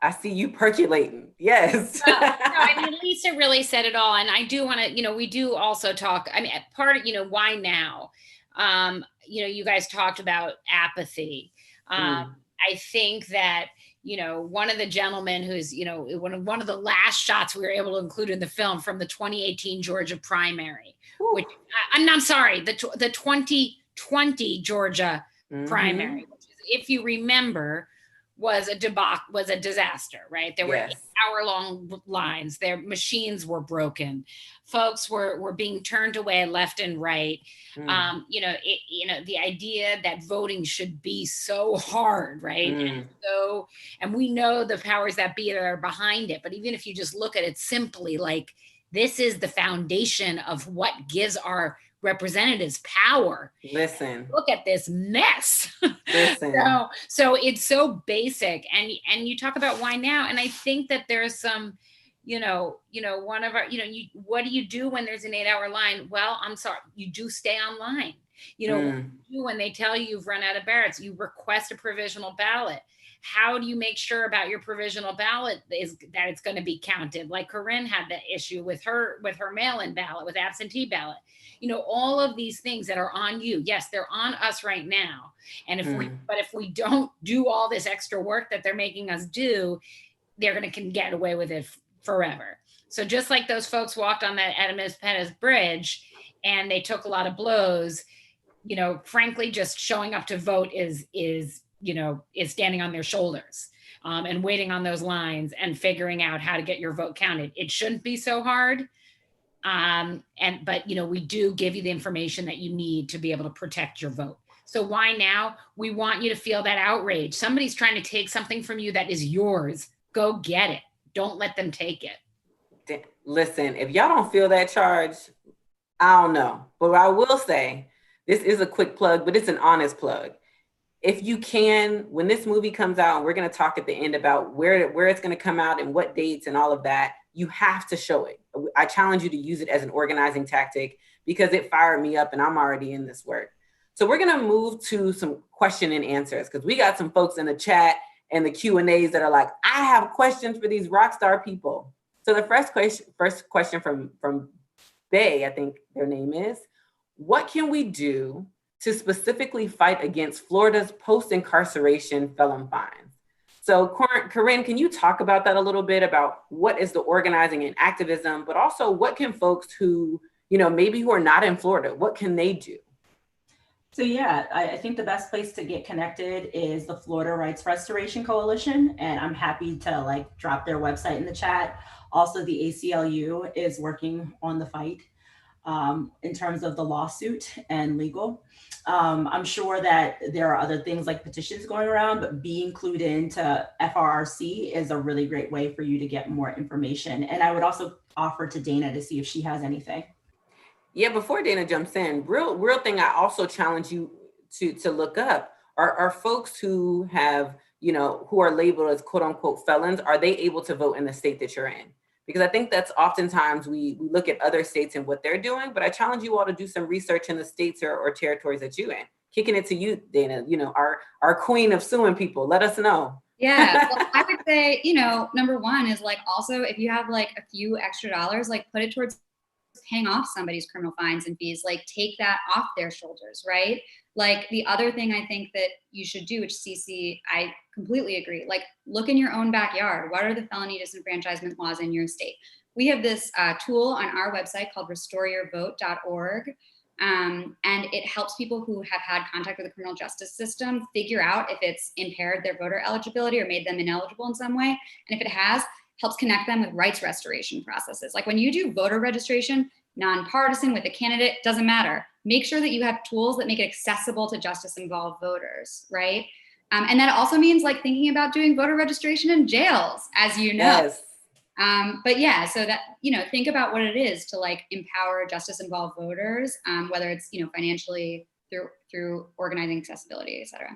I see you percolating. Yes. No, I mean, Lisa really said it all. And I do want to, we do also talk, I mean, part of, why now? You guys talked about apathy. I think that, one of the gentlemen who's, one of the last shots we were able to include in the film from the 2018 Georgia primary, which I'm sorry, the 2020 Georgia primary, which is, if you remember, was a disaster, right? There were 8-hour-long lines. Their machines were broken. Folks were being turned away left and right. The idea that voting should be so hard, right? And we know the powers that be that are behind it. But even if you just look at it simply, like, this is the foundation of what gives our representatives power. Listen, look at this mess. Listen. So it's so basic, and you talk about why now, and I think that there's some, one of our, what do you do when there's an 8-hour line? Well, I'm sorry, you do stay online. When they tell you you've run out of ballots, you request a provisional ballot. How do you make sure about your provisional ballot that it's going to be counted? Like Corryn had the issue with her mail-in ballot, with absentee ballot. All of these things that are on you. Yes, they're on us right now. And if we don't do all this extra work that they're making us do, they're going to get away with it forever. So just like those folks walked on that Adamus Pettis Bridge and they took a lot of blows, frankly, just showing up to vote is standing on their shoulders and waiting on those lines and figuring out how to get your vote counted. It shouldn't be so hard. But we do give you the information that you need to be able to protect your vote. So why now? We want you to feel that outrage. Somebody's trying to take something from you that is yours. Go get it. Don't let them take it. Listen, if y'all don't feel that charge, I don't know. But I will say, this is a quick plug, but it's an honest plug. If you can, when this movie comes out, and we're going to talk at the end about where it's going to come out and what dates and all of that, you have to show it. I challenge you to use it as an organizing tactic because it fired me up and I'm already in this work. So we're going to move to some question and answers because we got some folks in the chat and the Q&As that are like, I have questions for these rock star people. So the first question from Bay, I think their name is, what can we do to specifically fight against Florida's post-incarceration felon fines? So Corryn, can you talk about that a little bit, about what is the organizing and activism, but also what can folks who, maybe who are not in Florida, what can they do? So yeah, I think the best place to get connected is the Florida Rights Restoration Coalition, and I'm happy to like drop their website in the chat. Also, the ACLU is working on the fight in terms of the lawsuit and legal. I'm sure that there are other things like petitions going around, but being clued into FRRC is a really great way for you to get more information. And I would also offer to Dana to see if she has anything. Yeah, before Dana jumps in, real thing I also challenge you to look up are folks who have, who are labeled as quote unquote felons, are they able to vote in the state that you're in? Because I think that's oftentimes we look at other states and what they're doing, but I challenge you all to do some research in the states or territories that you're in. Kicking it to you, Dana, our queen of suing people, let us know. Yeah, well, I would say, number one is like also if you have like a few extra dollars, like put it towards paying off somebody's criminal fines and fees, like take that off their shoulders, right? Like the other thing I think that you should do, which CC, I completely agree, like look in your own backyard. What are the felony disenfranchisement laws in your state? We have this tool on our website called restoreyourvote.org. And it helps people who have had contact with the criminal justice system figure out if it's impaired their voter eligibility or made them ineligible in some way. And if it has, helps connect them with rights restoration processes. Like when you do voter registration, nonpartisan with a candidate, doesn't matter. Make sure that you have tools that make it accessible to justice-involved voters, right? And that also means like thinking about doing voter registration in jails, as you know. Yes. But yeah, so that, think about what it is to like empower justice-involved voters, whether it's, financially through organizing accessibility, et cetera.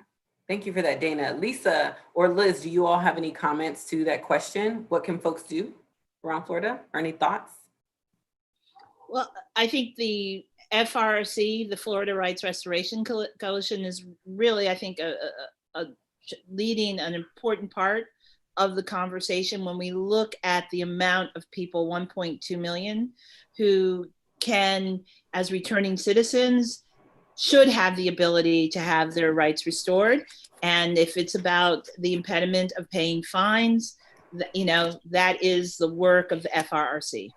Thank you for that, Dana. Lisa or Liz, do you all have any comments to that question? What can folks do around Florida, or any thoughts? Well, I think the FRC, the Florida Rights Restoration Coalition, is really, I think, leading an important part of the conversation when we look at the amount of people, 1.2 million, who can, as returning citizens, should have the ability to have their rights restored. And if it's about the impediment of paying fines, that is the work of the FRRC.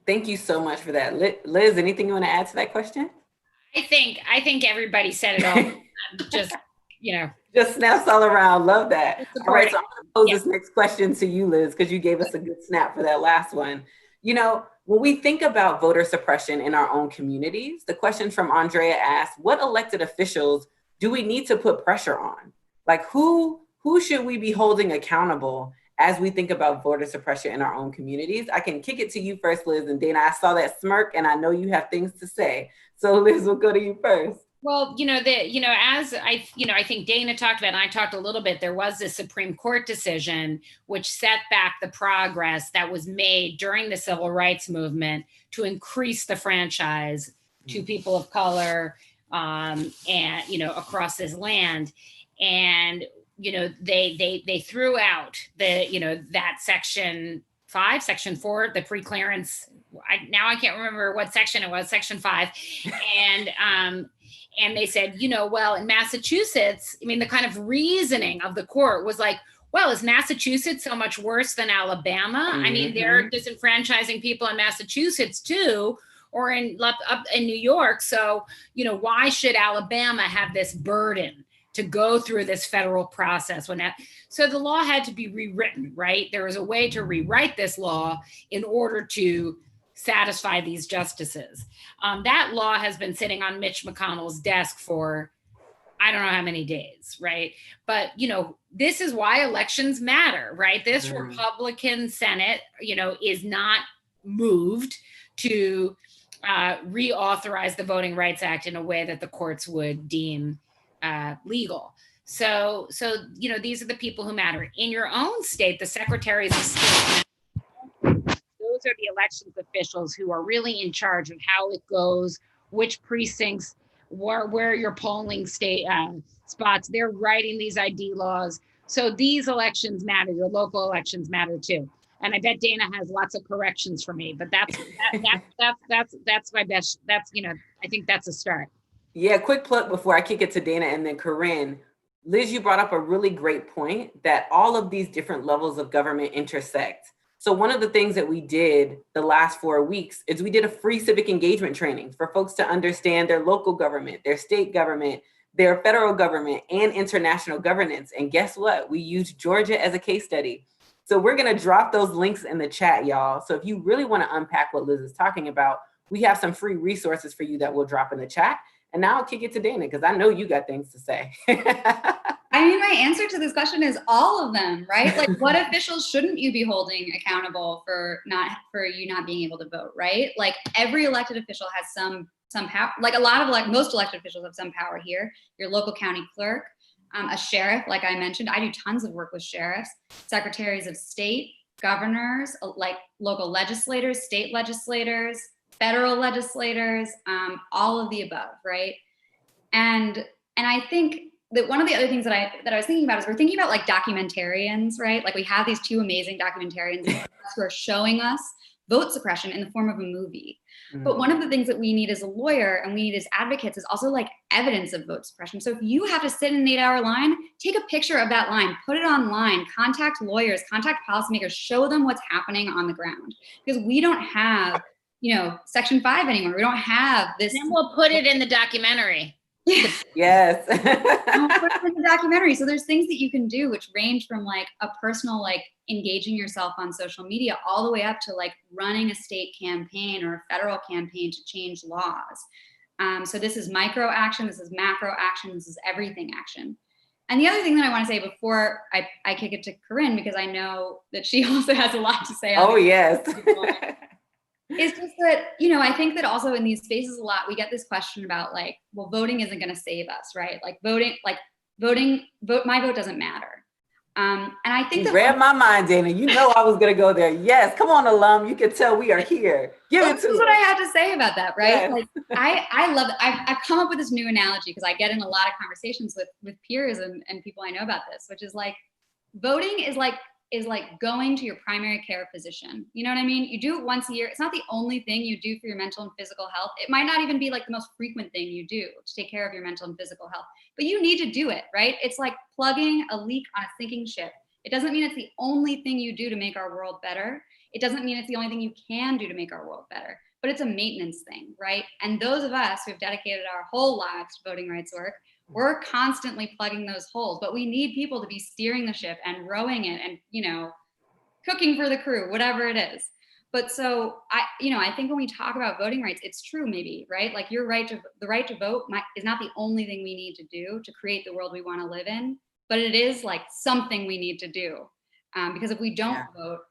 Thank you so much for that. Liz, anything you want to add to that question? I think everybody said it all. Just snaps all around. Love that. All right, so I'm going to pose this next question to you, Liz, because you gave us a good snap for that last one. When we think about voter suppression in our own communities, the question from Andrea asked, what elected officials do we need to put pressure on? Like who should we be holding accountable as we think about voter suppression in our own communities? I can kick it to you first, Liz, and Dana, I saw that smirk and I know you have things to say. So Liz, we'll go to you first. Well, as I think Dana talked about, and I talked a little bit, there was a Supreme Court decision which set back the progress that was made during the civil rights movement to increase the franchise to people of color and, across this land. And, they threw out that section 5, section 4, the preclearance. I can't remember what section it was, section 5. And they said, well, in Massachusetts, the kind of reasoning of the court was like, well, is Massachusetts so much worse than Alabama? Mm-hmm. They're disenfranchising people in Massachusetts too, or up in New York. So, why should Alabama have this burden to go through this federal process so the law had to be rewritten, right? There was a way to rewrite this law in order to satisfy these justices. That law has been sitting on Mitch McConnell's desk for I don't know how many days, right? But, this is why elections matter, right? This Republican Senate, is not moved to reauthorize the Voting Rights Act in a way that the courts would deem legal. So, these are the people who matter. In your own state, the secretaries of state, those are the elections officials who are really in charge of how it goes, which precincts, where your polling state spots. They're writing these ID laws. So these elections matter. Your local elections matter too. And I bet Dana has lots of corrections for me, but that's my best. I think that's a start. Yeah, quick plug before I kick it to Dana and then Corryn. Liz, you brought up a really great point that all of these different levels of government intersect. So one of the things that we did the last 4 weeks is we did a free civic engagement training for folks to understand their local government, their state government, their federal government, and international governance. And guess what? We used Georgia as a case study. So we're going to drop those links in the chat, y'all. So if you really want to unpack what Liz is talking about, we have some free resources for you that we'll drop in the chat. And now I'll kick it to Dana, because I know you got things to say. I mean, my answer to this question is all of them, right? Like, what officials shouldn't you be holding accountable for you not being able to vote, right? Like, every elected official has some power. Like, most elected officials have some power here. Your local county clerk, a sheriff, like I mentioned. I do tons of work with sheriffs, secretaries of state, governors, like local legislators, state legislators, federal legislators, all of the above, right? And I think that one of the other things that I was thinking about is we're thinking about like documentarians, right? Like, we have these two amazing documentarians who are showing us vote suppression in the form of a movie. But one of the things that we need as a lawyer and we need as advocates is also like evidence of vote suppression. So if you have to sit in an 8-hour line, take a picture of that line, put it online, contact lawyers, contact policymakers, show them what's happening on the ground. Because we don't have, Section 5 anymore. We don't have this. Then we'll put it in the documentary. Yes. Put it in the documentary. So there's things that you can do which range from like a personal, like engaging yourself on social media, all the way up to like running a state campaign or a federal campaign to change laws. So this is micro action, this is macro action, this is everything action. And the other thing that I want to say before I kick it to Corryn, because I know that she also has a lot to say. Oh, yes. It's just that, I think that also in these spaces a lot, we get this question about like, well, voting isn't going to save us, right? Like my vote doesn't matter. And I think you read my mind, Dana. You know I was going to go there. Yes. Come on, alum. You can tell we are here. This is what I have to say about that, right? Yes. Like, I love it. I've come up with this new analogy because I get in a lot of conversations with peers and people I know about this, which is like voting is like going to your primary care physician. You know what I mean? You do it once a year. It's not the only thing you do for your mental and physical health. It might not even be like the most frequent thing you do to take care of your mental and physical health, but you need to do it, right? It's like plugging a leak on a sinking ship. It doesn't mean it's the only thing you do to make our world better. It doesn't mean it's the only thing you can do to make our world better, but it's a maintenance thing, right? And those of us who have dedicated our whole lives to voting rights work, we're constantly plugging those holes, but we need people to be steering the ship and rowing it and, cooking for the crew, whatever it is. But so I think when we talk about voting rights, it's true maybe, right? Like the right to vote is not the only thing we need to do to create the world we want to live in, but it is like something we need to do. Because if we don't vote,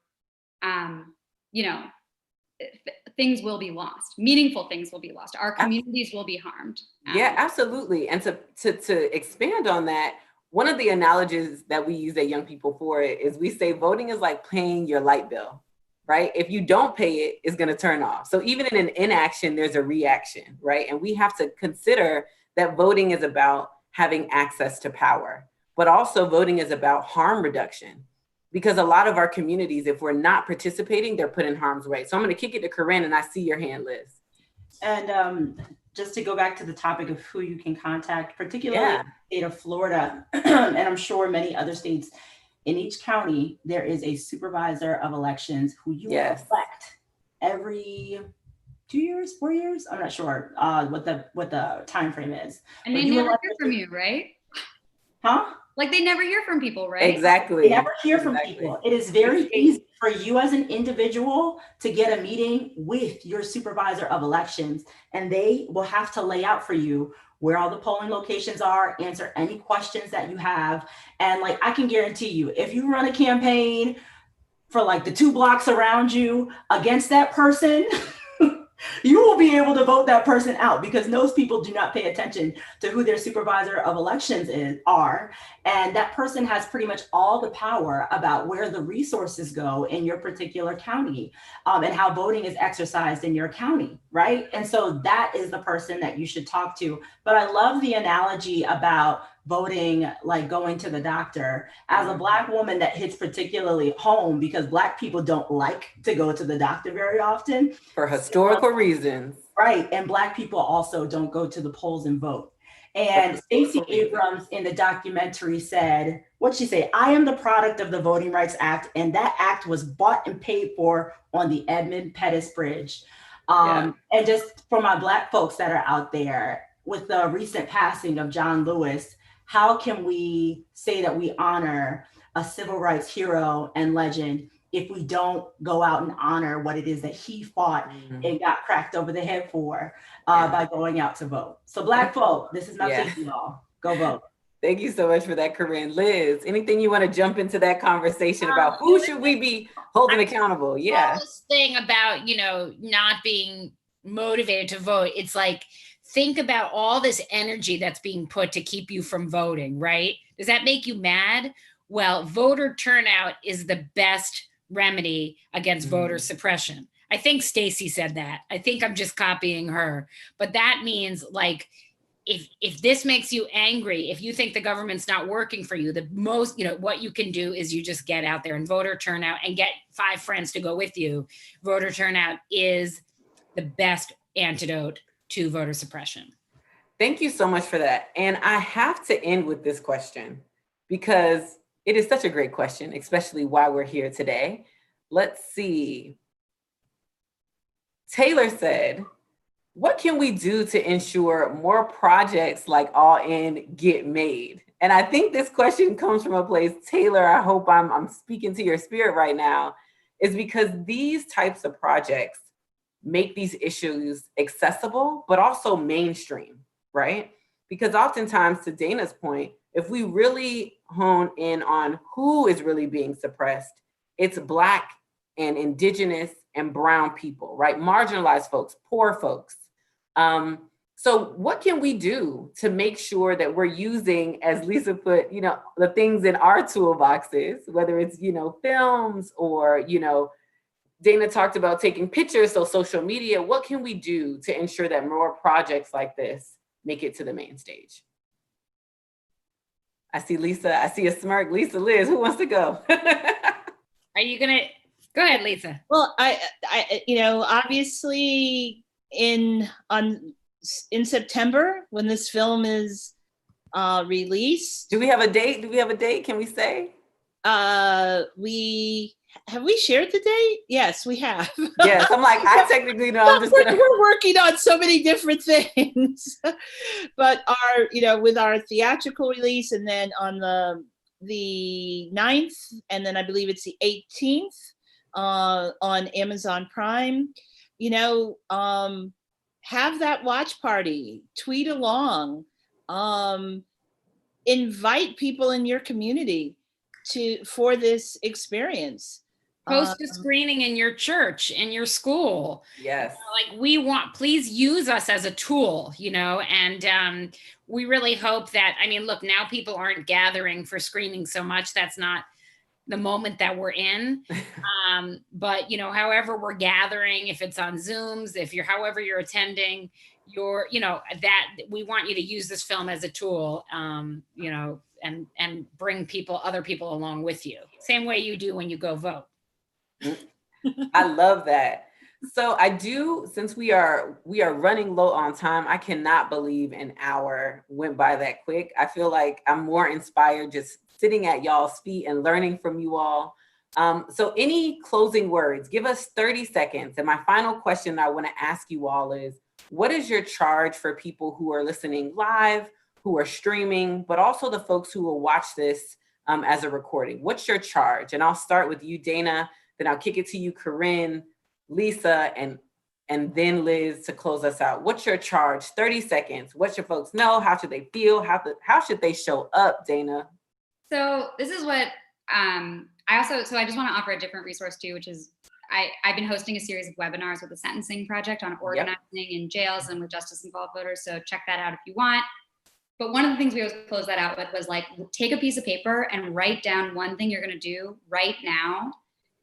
things will be lost. Meaningful things will be lost. Our communities will be harmed. Yeah, absolutely. And to expand on that, one of the analogies that we use at Young People for it is we say voting is like paying your light bill, right? If you don't pay it, it's going to turn off. So even in an inaction, there's a reaction, right? And we have to consider that voting is about having access to power, but also voting is about harm reduction. Because a lot of our communities, if we're not participating, they're put in harm's way. So I'm going to kick it to Corryn, and I see your hand, Liz. And just to go back to the topic of who you can contact, particularly in the state of Florida, and I'm sure many other states, in each county, there is a supervisor of elections who you elect every 2 years, 4 years. I'm not sure what the time frame is. And they never hear from you, right? Huh? Like they never hear from people, right? Exactly. They never hear from people. It is very easy for you as an individual to get a meeting with your supervisor of elections, and they will have to lay out for you where all the polling locations are, answer any questions that you have. And like, I can guarantee you, if you run a campaign for like the 2 blocks around you against that person, you will be able to vote that person out, because those people do not pay attention to who their supervisor of elections are. And that person has pretty much all the power about where the resources go in your particular county, and how voting is exercised in your county, right? And so that is the person that you should talk to. But I love the analogy about voting, like going to the doctor. As a Black woman, that hits particularly home because Black people don't like to go to the doctor very often. For historical reasons. Right, and Black people also don't go to the polls and vote. And Stacey Abrams in the documentary said, what'd she say? I am the product of the Voting Rights Act, and that act was bought and paid for on the Edmund Pettus Bridge. And just for my Black folks that are out there, with the recent passing of John Lewis, how can we say that we honor a civil rights hero and legend if we don't go out and honor what it is that he fought and got cracked over the head for by going out to vote? So Black folk, this is my plea to y'all. Go vote. Thank you so much for that, Corryn. Liz, anything you want to jump into that conversation about who should we be holding accountable? Yeah. This thing about, not being motivated to vote. It's like, think about all this energy that's being put to keep you from voting, right? Does that make you mad? Well, voter turnout is the best remedy against voter suppression. I think Stacey said that. I think I'm just copying her. But that means, like, if this makes you angry, if you think the government's not working for you, the most, what you can do is you just get out there and voter turnout and get 5 friends to go with you. Voter turnout is the best antidote to voter suppression. Thank you so much for that. And I have to end with this question because it is such a great question, especially why we're here today. Let's see. Taylor said, what can we do to ensure more projects like All In get made? And I think this question comes from a place, Taylor, I hope I'm speaking to your spirit right now, is because these types of projects make these issues accessible, but also mainstream, right? Because oftentimes, to Dana's point, if we really hone in on who is really being suppressed, it's Black and Indigenous and Brown people, right? Marginalized folks, poor folks. So what can we do to make sure that we're using, as Lisa put, the things in our toolboxes, whether it's, films or, Dana talked about taking pictures, so social media. What can we do to ensure that more projects like this make it to the main stage? I see Lisa, I see a smirk. Lisa, Liz, who wants to go? Are you gonna, go ahead, Lisa. Well, I obviously in September when this film is released. Do we have a date? Can we say? Have we shared the date? Yes, we have. Yes, I'm like, I technically know. We're working on so many different things, but with our theatrical release, and then on the 9th, and then I believe it's the 18th on Amazon Prime. Have that watch party, tweet along, invite people in your community for this experience. Post a screening in your church, in your school. Yes. Please use us as a tool, and we really hope that, look, now people aren't gathering for screenings so much. That's not the moment that we're in. But, however we're gathering, if it's on Zooms, however you're attending, that we want you to use this film as a tool, and bring other people along with you. Same way you do when you go vote. I love that. So since we are running low on time, I cannot believe an hour went by that quick. I feel like I'm more inspired just sitting at y'all's feet and learning from you all. So any closing words? Give us 30 seconds. And my final question I want to ask you all is, what is your charge for people who are listening live, who are streaming, but also the folks who will watch this as a recording? What's your charge? And I'll start with you, Dana, then I'll kick it to you, Corryn, Lisa, and then Liz to close us out. What's your charge? 30 seconds. What should folks know? How should they feel? How should they show up, Dana? So this is what I just want to offer a different resource too, which is I've been hosting a series of webinars with the Sentencing Project on organizing in jails and with justice-involved voters. So check that out if you want. But one of the things we always close that out with was take a piece of paper and write down one thing you're going to do right now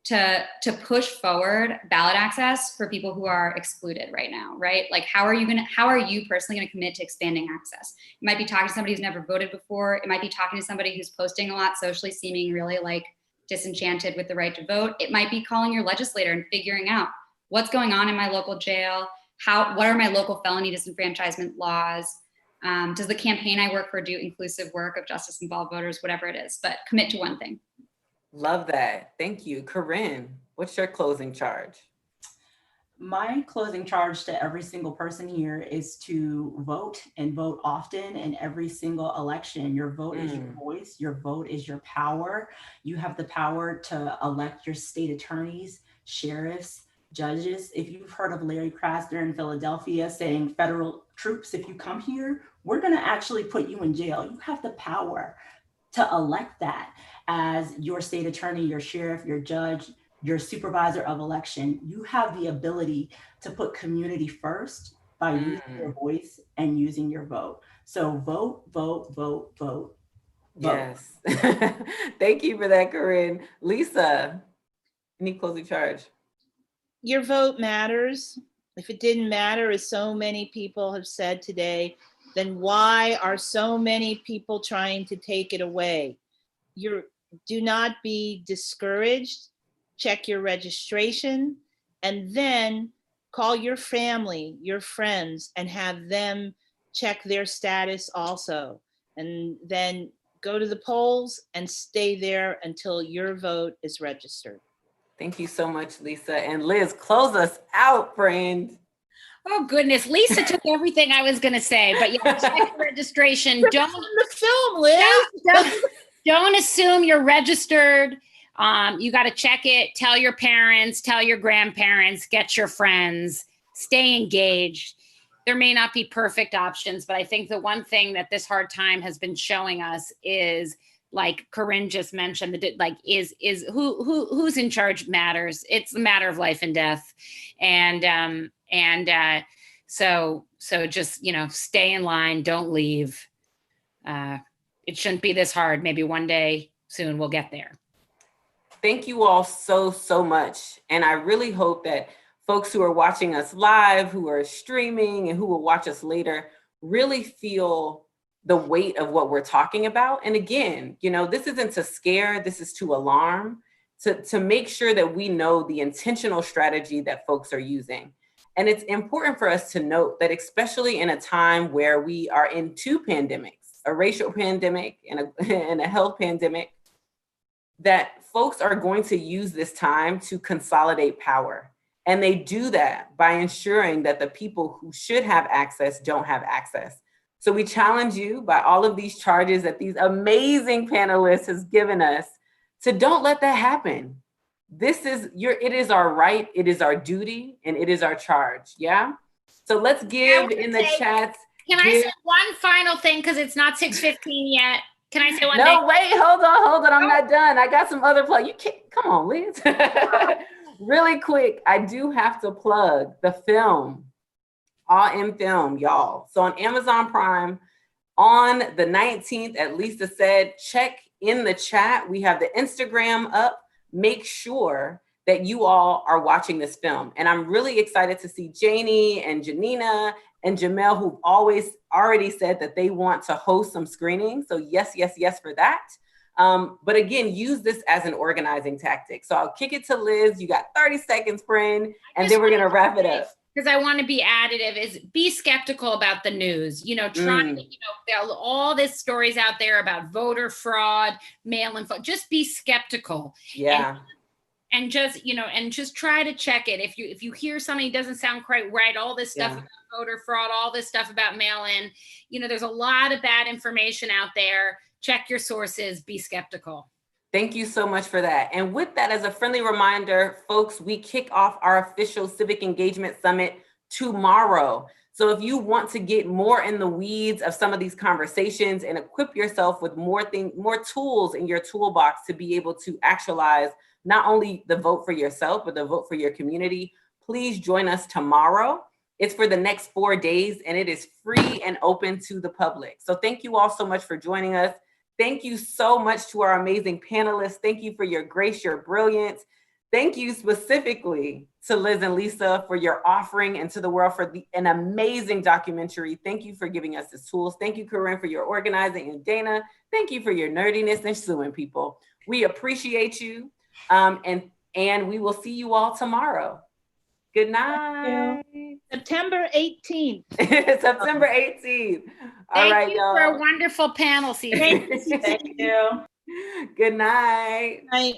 to push forward ballot access for people who are excluded right now, right? How are you personally going to commit to expanding access? It might be talking to somebody who's never voted before. It might be talking to somebody who's posting a lot socially, seeming really disenchanted with the right to vote. It might be calling your legislator and figuring out what's going on in my local jail. What are my local felony disenfranchisement laws? Does the campaign I work for do inclusive work of justice involved voters, whatever it is, but commit to one thing. Love that. Thank you. Corryn, what's your closing charge? My closing charge to every single person here is to vote and vote often in every single election. Your vote is your voice. Your vote is your power. You have the power to elect your state attorneys, sheriffs, judges. If you've heard of Larry Krasner in Philadelphia saying, federal troops, if you come here, we're going to actually put you in jail. You have the power to elect that as your state attorney, your sheriff, your judge, your supervisor of election. You have the ability to put community first by using your voice and using your vote. So vote, vote, vote, vote. Yes. Thank you for that, Corryn. Lisa, any closing charge? Your vote matters. If it didn't matter, as so many people have said today, then why are so many people trying to take it away? Do not be discouraged. Check your registration, and then call your family, your friends, and have them check their status also. And then go to the polls and stay there until your vote is registered. Thank you so much, Lisa. And Liz, close us out, friend. Oh goodness, Lisa took everything I was going to say, but yeah, check registration. Don't the film, Liz. Don't assume you're registered. You got to check it. Tell your parents, tell your grandparents, get your friends, stay engaged. There may not be perfect options, but I think the one thing that this hard time has been showing us is, like Corryn just mentioned, that like is who's in charge matters. It's a matter of life and death, so just stay in line, don't leave. It shouldn't be this hard. Maybe one day soon we'll get there. Thank you all so much. And I really hope that folks who are watching us live, who are streaming, and who will watch us later really feel the weight of what we're talking about. And again, this isn't to scare, this is to alarm, to make sure that we know the intentional strategy that folks are using. And it's important for us to note that, especially in a time where we are in two pandemics, a racial pandemic and a health pandemic, that folks are going to use this time to consolidate power. And they do that by ensuring that the people who should have access don't have access. So we challenge you, by all of these charges that these amazing panelists has given us, to don't let that happen. It is our right, it is our duty, and it is our charge. Yeah. So let's give in the chats. Can I say one final thing, because it's not 6:15 yet? Can I say one thing? No, wait, hold on. I'm not done. I got some other plug. You can't, come on, Liz. Really quick, I do have to plug the film, All in Film, y'all. So on Amazon Prime, on the 19th, as Lisa said, check in the chat. We have the Instagram up. Make sure that you all are watching this film. And I'm really excited to see Janie and Janina and Jamel, who've already said that they want to host some screenings. So yes for that. But again, use this as an organizing tactic. So I'll kick it to Liz. You got 30 seconds, friend, and then we're gonna wrap it up. Because I want to be additive, is be skeptical about the news. There are all these stories out there about voter fraud, mail-in vote. Just be skeptical. Yeah. And just try to check it. If you hear something doesn't sound quite right, all this stuff about voter fraud, all this stuff about mail-in, there's a lot of bad information out there. Check your sources, be skeptical. Thank you so much for that. And with that, as a friendly reminder, folks, we kick off our official Civic Engagement Summit tomorrow. So if you want to get more in the weeds of some of these conversations and equip yourself with more tools in your toolbox to be able to actualize not only the vote for yourself, but the vote for your community, please join us tomorrow. It's for the next 4 days, and it is free and open to the public. So thank you all so much for joining us. Thank you so much to our amazing panelists. Thank you for your grace, your brilliance. Thank you specifically to Liz and Lisa for your offering, and to the world for an amazing documentary. Thank you for giving us the tools. Thank you, Corryn, for your organizing, and Dana, thank you for your nerdiness and suing people. We appreciate you, and we will see you all tomorrow. Good night. September 18th. September 18th. All Thank right, you y'all. for a wonderful panel season. Thank you. Good night. Right.